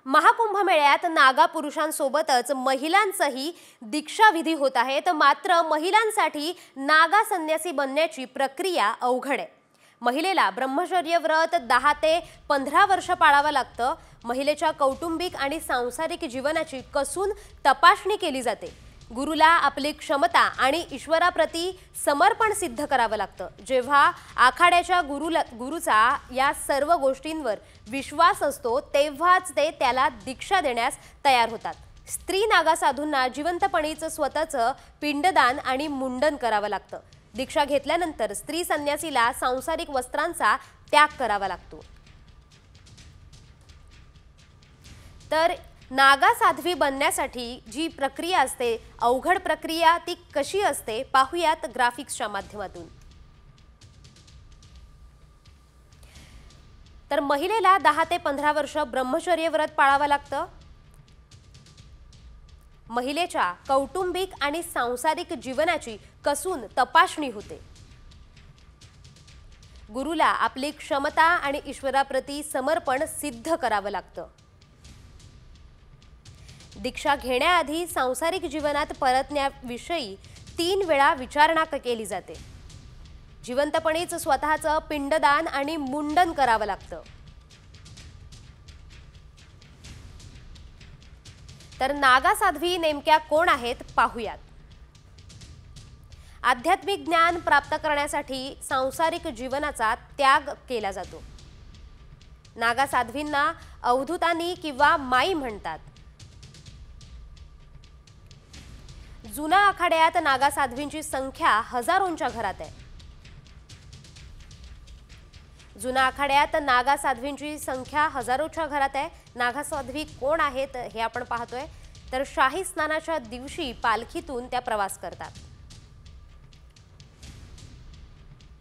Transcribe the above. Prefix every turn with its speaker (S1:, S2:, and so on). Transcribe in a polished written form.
S1: महाकुंभमेळ्यात नागा पुरुषांसोबतच महिलांचाही दीक्षाविधी होत आहे। तर मात्र महिलांसाठी नागा संन्यासी बनण्याची प्रक्रिया अवघड आहे। महिलेला ब्रह्मचर्य व्रत 10 ते 15 वर्ष पाळावं लागतं। महिलेच्या कौटुंबिक आणि सांसारिक जीवनाची कसून तपासणी केली जाते। गुरुला आपली क्षमता आणि ईश्वराप्रती समर्पण सिद्ध करावं लागतं। जेव्हा आखाड्याच्या गुरुचा या सर्व गोष्टींवर विश्वास असतो तेव्हाच ते त्याला दीक्षा देण्यास तयार होतात। स्त्री नागा साधूंना जिवंतपणीच स्वतःचं पिंडदान आणि मुंडन करावं लागतं। दीक्षा घेतल्यानंतर स्त्री संन्यासीला सांसारिक वस्त्रांचा त्याग करावा लागतो। तर नागा साध्वी बनण्यासाठी जी प्रक्रिया असते, अवघड प्रक्रिया, ती कशी असते पाहूयात ग्राफिक्सच्या माध्यमातून। तर महिलेला 10 ते 15 वर्ष ब्रह्मचर्य व्रत पाळावं लागतं। महिलेच्या कौटुंबिक आणि सांसारिक जीवनाची कसून तपासणी होते। गुरुला आपली क्षमता आणि ईश्वराप्रती समर्पण सिद्ध करावं लागतं। दीक्षा घेण्याआधी सांसारिक जीवनात परतण्याविषयी 3 वेळा विचारणा केली जाते। जिवंतपणीच स्वतःचं पिंडदान आणि मुंडन करावं लागतं। तर नागा साध्वी नेमक्या कोण आहेत पाहूयात। आध्यात्मिक ज्ञान प्राप्त करण्यासाठी सांसारिक जीवनाचा त्याग केला जातो। नागा साध्वींना अवधूतानी किंवा माई म्हणतात। जुना आखाड्यात नागा साध्वींची संख्या हजारोंच्या घरात आहे। जुना आखाड्यात नागा साध्वींची संख्या हजारोच्या घरात आहे। नागा साध्वी कोण आहेत हे आपण पाहतोय। तर शाही स्नानाच्या दिवशी पालखीतून त्या प्रवास करतात।